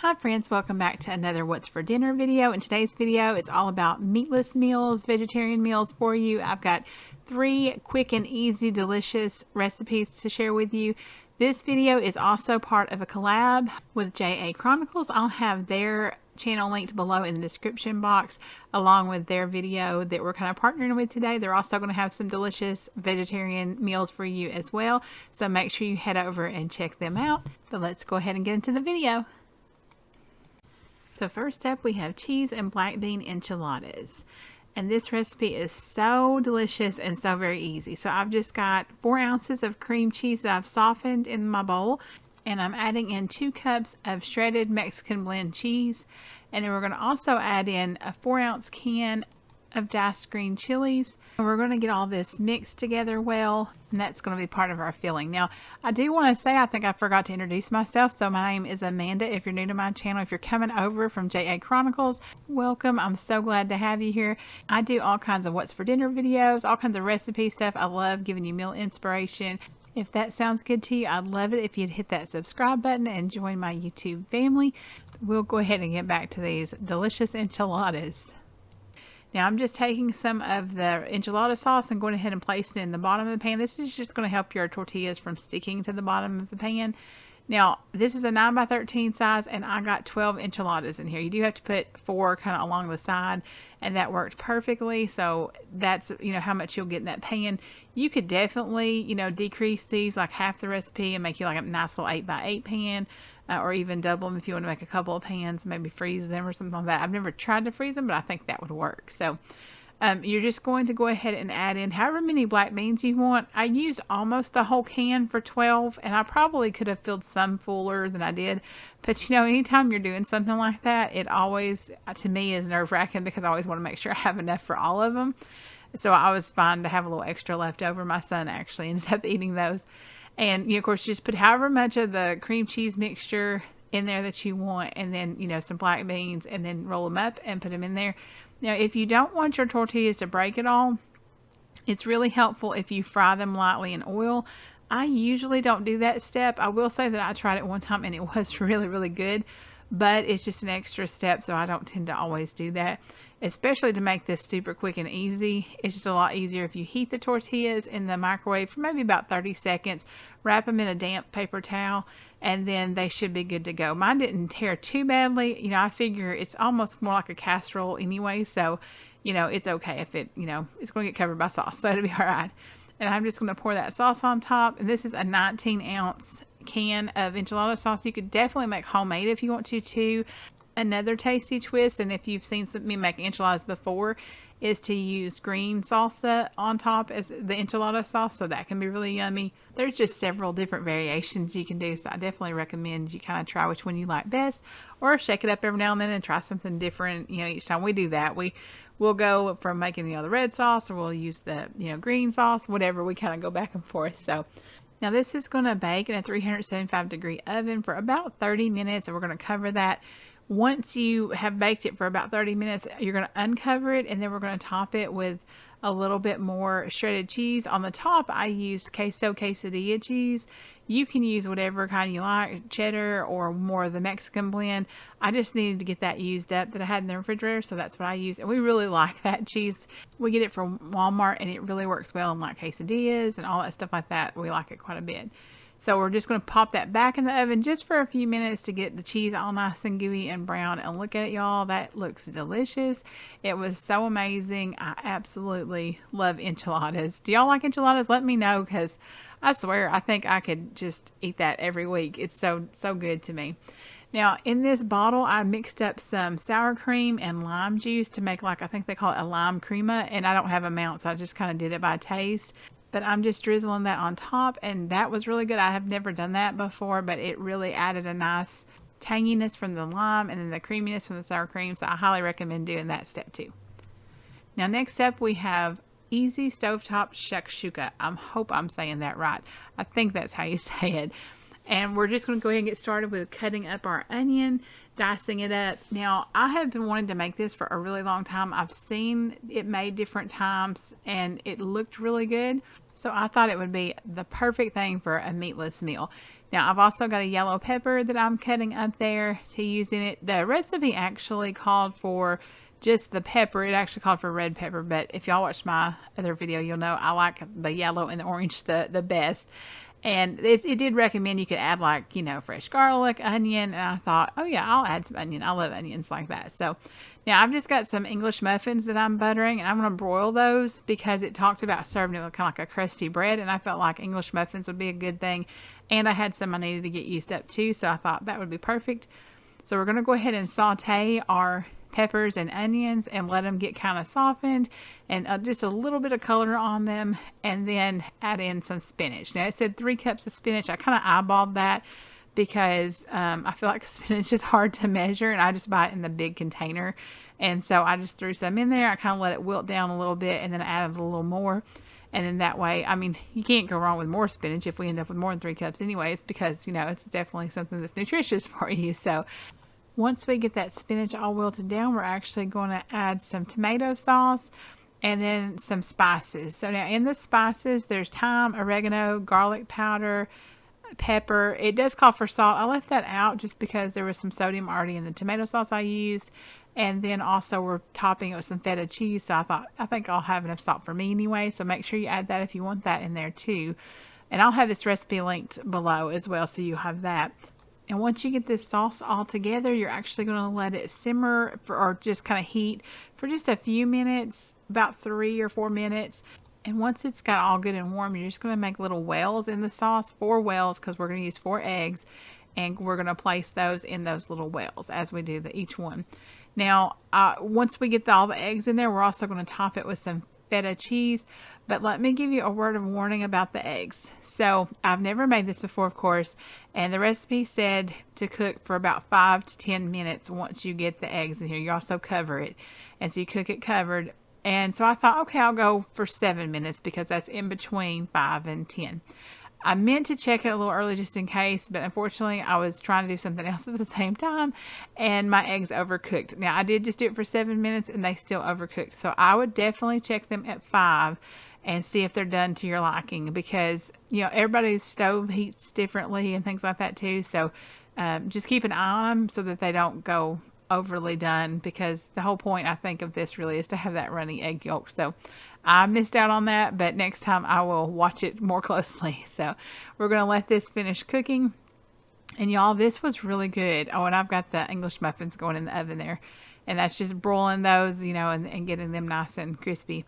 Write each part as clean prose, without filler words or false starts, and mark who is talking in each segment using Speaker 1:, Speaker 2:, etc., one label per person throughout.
Speaker 1: Hi friends, welcome back to another What's for Dinner video. In today's video, it's all about meatless meals, vegetarian meals for you. I've got 3 quick and easy, delicious recipes to share with you. This video is also part of a collab with Chronicles. I'll have their channel linked below in the description box along with their video that we're kind of partnering with today. They're also going to have some delicious vegetarian meals for you as well. So make sure you head over and check them out. But let's go ahead and get into the video. So first up, we have cheese and black bean enchiladas. And this recipe is so delicious and so very easy. So I've just got 4 ounces of cream cheese that I've softened in my bowl. And I'm adding in 2 cups of shredded Mexican blend cheese. And then we're going to also add in a 4-ounce can of diced green chilies. And we're going to get all this mixed together well, and that's going to be part of our filling. Now, I do want to say, I think I forgot to introduce myself. So my name is Amanda. If you're new to my channel, if you're coming over from Chronicles, welcome. I'm so glad to have you here. I do all kinds of What's for Dinner videos, all kinds of recipe stuff. I love giving you meal inspiration. If that sounds good to you, I'd love it if you'd hit that subscribe button and join my YouTube family. We'll go ahead and get back to these delicious enchiladas. Now I'm just taking some of the enchilada sauce and going ahead and placing it in the bottom of the pan. This is just going to help your tortillas from sticking to the bottom of the pan. Now this is a 9x13 size and I got 12 enchiladas in here. You do have to put 4 kind of along the side, and that worked perfectly. So that's, how much you'll get in that pan. You could definitely, decrease these like half the recipe and make you like a nice little 8x8 pan. Or even double them if you want to make a couple of pans, maybe freeze them or something like that. I've never tried to freeze them, but I think that would work. So you're just going to go ahead and add in however many black beans you want. I used almost the whole can for 12, and I probably could have filled some fuller than I did. But anytime you're doing something like that, it always, to me, is nerve-wracking because I always want to make sure I have enough for all of them. So I was fine to have a little extra left over. My son actually ended up eating those. And, of course, just put however much of the cream cheese mixture in there that you want, and then, some black beans, and then roll them up and put them in there. Now, if you don't want your tortillas to break at all, it's really helpful if you fry them lightly in oil. I usually don't do that step. I will say that I tried it one time and it was really, really good, but it's just an extra step, so I don't tend to always do that. Especially to make this super quick and easy. It's just a lot easier if you heat the tortillas in the microwave for maybe about 30 seconds. Wrap them in a damp paper towel, and then they should be good to go. Mine didn't tear too badly. I figure it's almost more like a casserole anyway, so, it's okay if it, it's going to get covered by sauce, so it'll be all right. And I'm just going to pour that sauce on top, and this is a 19-ounce can of enchilada sauce. You could definitely make homemade if you want to too. Another tasty twist, and if you've seen me make enchiladas before, is to use green salsa on top as the enchilada sauce, so that can be really yummy. There's just several different variations you can do, so I definitely recommend you kind of try which one you like best, or shake it up every now and then and try something different. Each time we do that, we'll go from making the red sauce, or we'll use the green sauce, whatever. We kind of go back and forth. So now this is going to bake in a 375 degree oven for about 30 minutes, and we're going to cover that. Once you have baked it for about 30 minutes, you're going to uncover it, and then we're going to top it with a little bit more shredded cheese. On the top, I used queso quesadilla cheese. You can use whatever kind you like, cheddar or more of the Mexican blend. I just needed to get that used up that I had in the refrigerator, so that's what I used. And we really like that cheese. We get it from Walmart, and it really works well in like quesadillas and all that stuff like that. We like it quite a bit. So we're just going to pop that back in the oven just for a few minutes to get the cheese all nice and gooey and brown. And look at it, y'all. That looks delicious. It was so amazing. I absolutely love enchiladas. Do y'all like enchiladas? Let me know, because I swear I think I could just eat that every week. It's so good to me. Now, in this bottle, I mixed up some sour cream and lime juice to make, like, I think they call it a lime crema. And I don't have amounts, so I just kind of did it by taste. But I'm just drizzling that on top, and that was really good. I have never done that before, but it really added a nice tanginess from the lime and then the creaminess from the sour cream. So I highly recommend doing that step too. Now, next up, we have easy stovetop shakshuka. I hope I'm saying that right. I think that's how you say it. And we're just going to go ahead and get started with cutting up our onion, dicing it up. Now, I have been wanting to make this for a really long time. I've seen it made different times, and it looked really good. So I thought it would be the perfect thing for a meatless meal. Now I've also got a yellow pepper that I'm cutting up there to use in it. The recipe actually called for just the pepper. It actually called for red pepper, but if y'all watch my other video, you'll know I like the yellow and the orange the best. And it did recommend you could add, like, you know, fresh garlic, onion, and I thought, oh yeah, I'll add some onion. I love onions like that. So now I've just got some English muffins that I'm buttering, and I'm going to broil those because it talked about serving it with kind of like a crusty bread, and I felt like English muffins would be a good thing. And I had some I needed to get used up to, so I thought that would be perfect. So we're going to go ahead and saute our peppers and onions and let them get kind of softened and just a little bit of color on them, and then add in some spinach. Now it said 3 cups of spinach. I kind of eyeballed that because I feel like spinach is hard to measure, and I just buy it in the big container, and so I just threw some in there. I kind of let it wilt down a little bit and then added a little more, and then that way, I mean, you can't go wrong with more spinach if we end up with more than 3 cups anyways, because, you know, it's definitely something that's nutritious for you. So once we get that spinach all wilted down, we're actually going to add some tomato sauce and then some spices. So now in the spices, there's thyme, oregano, garlic powder, pepper. It does call for salt. I left that out just because there was some sodium already in the tomato sauce I used. And then also we're topping it with some feta cheese. So I think I'll have enough salt for me anyway. So make sure you add that if you want that in there too. And I'll have this recipe linked below as well, so you have that. And once you get this sauce all together, you're actually going to let it simmer or just kind of heat for just a few minutes, about 3 or 4 minutes. And once it's got all good and warm, you're just going to make little wells in the sauce, 4 wells, because we're going to use 4 eggs. And we're going to place those in those little wells as we do each one. Now, once we get all the eggs in there, we're also going to top it with some feta cheese. But let me give you a word of warning about the eggs. So I've never made this before, of course, and the recipe said to cook for about 5 to 10 minutes once you get the eggs in here. You also cover it, and so you cook it covered. And so I thought, okay, I'll go for 7 minutes because that's in between 5 and 10. I meant to check it a little early just in case, but unfortunately I was trying to do something else at the same time and my eggs overcooked. Now I did just do it for 7 minutes and they still overcooked. So I would definitely check them at 5 and see if they're done to your liking, because, you know, everybody's stove heats differently and things like that too. So just keep an eye on them so that they don't go overly done, because the whole point, I think, of this really is to have that runny egg yolk. So I missed out on that, but next time I will watch it more closely. So we're going to let this finish cooking. And y'all, this was really good. Oh, and I've got the English muffins going in the oven there, and that's just broiling those, you know, and getting them nice and crispy.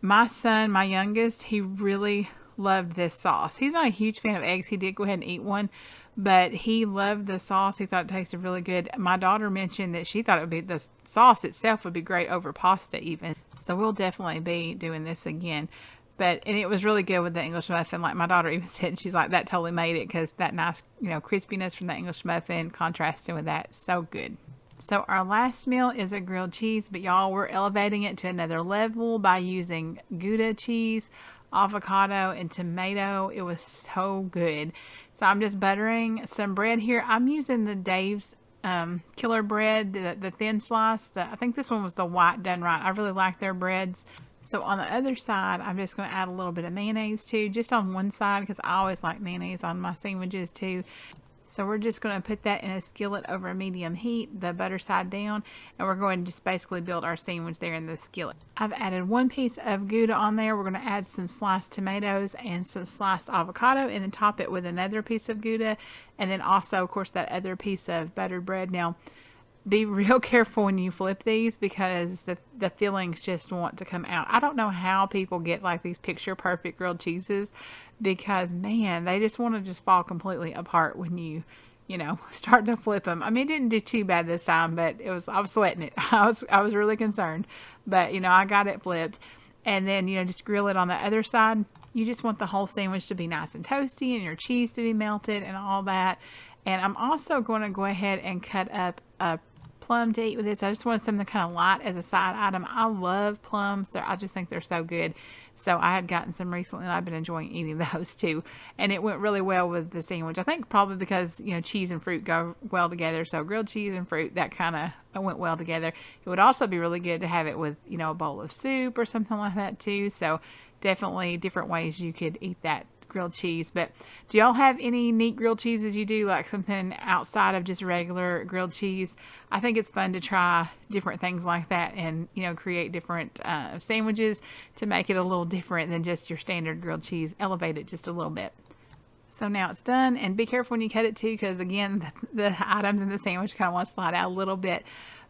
Speaker 1: My son, my youngest, he really loved this sauce. He's not a huge fan of eggs. He did go ahead and eat one, but he loved the sauce. He thought it tasted really good. My daughter mentioned that she thought it would be, the sauce itself would be great over pasta even. So we'll definitely be doing this again. And it was really good with the English muffin. Like my daughter even said, she's like, that totally made it, because that nice, you know, crispiness from the English muffin contrasting with that. So good. So our last meal is a grilled cheese, but y'all, we're elevating it to another level by using Gouda cheese, avocado, and tomato. It was so good. So I'm just buttering some bread here. I'm using the Dave's killer bread, the thin slice. I think this one was the white done right. I really like their breads. So on the other side, I'm just going to add a little bit of mayonnaise too, just on one side, because I always like mayonnaise on my sandwiches too. So we're just going to put that in a skillet over a medium heat, the butter side down, and we're going to just basically build our sandwich there in the skillet. I've added 1 piece of Gouda on there. We're going to add some sliced tomatoes and some sliced avocado, and then top it with another piece of Gouda, and then also, of course, that other piece of buttered bread. Now, be real careful when you flip these, because the fillings just want to come out. I don't know how people get like these picture perfect grilled cheeses, because man, they just want to just fall completely apart when you know, start to flip them. I mean, it didn't do too bad this time, but I was sweating it. I was really concerned, but you know, I got it flipped. And then, you know, just grill it on the other side. You just want the whole sandwich to be nice and toasty and your cheese to be melted and all that. And I'm also going to go ahead and cut up a plum to eat with this. I just wanted something kind of light as a side item. I love plums. I just think they're so good. So I had gotten some recently, and I've been enjoying eating those too. And it went really well with the sandwich. I think probably because, you know, cheese and fruit go well together. So grilled cheese and fruit, that kind of went well together. It would also be really good to have it with, you know, a bowl of soup or something like that too. So definitely different ways you could eat that grilled cheese. But do y'all have any neat grilled cheeses you do, like something outside of just regular grilled cheese? I think it's fun to try different things like that and, you know, create different sandwiches to make it a little different than just your standard grilled cheese. Elevate it just a little bit. So now it's done, and be careful when you cut it too, because again, the items in the sandwich kind of want to slide out a little bit.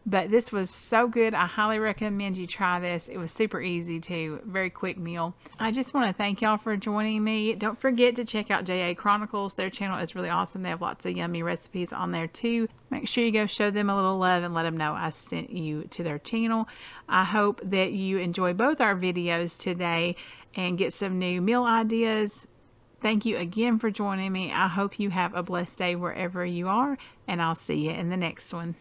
Speaker 1: But this was so good. I highly recommend you try this. It was super easy too. Very quick meal. I just want to thank y'all for joining me. Don't forget to check out Chronicles. Their channel is really awesome. They have lots of yummy recipes on there too. Make sure you go show them a little love and let them know I sent you to their channel. I hope that you enjoy both our videos today and get some new meal ideas. Thank you again for joining me. I hope you have a blessed day wherever you are, and I'll see you in the next one.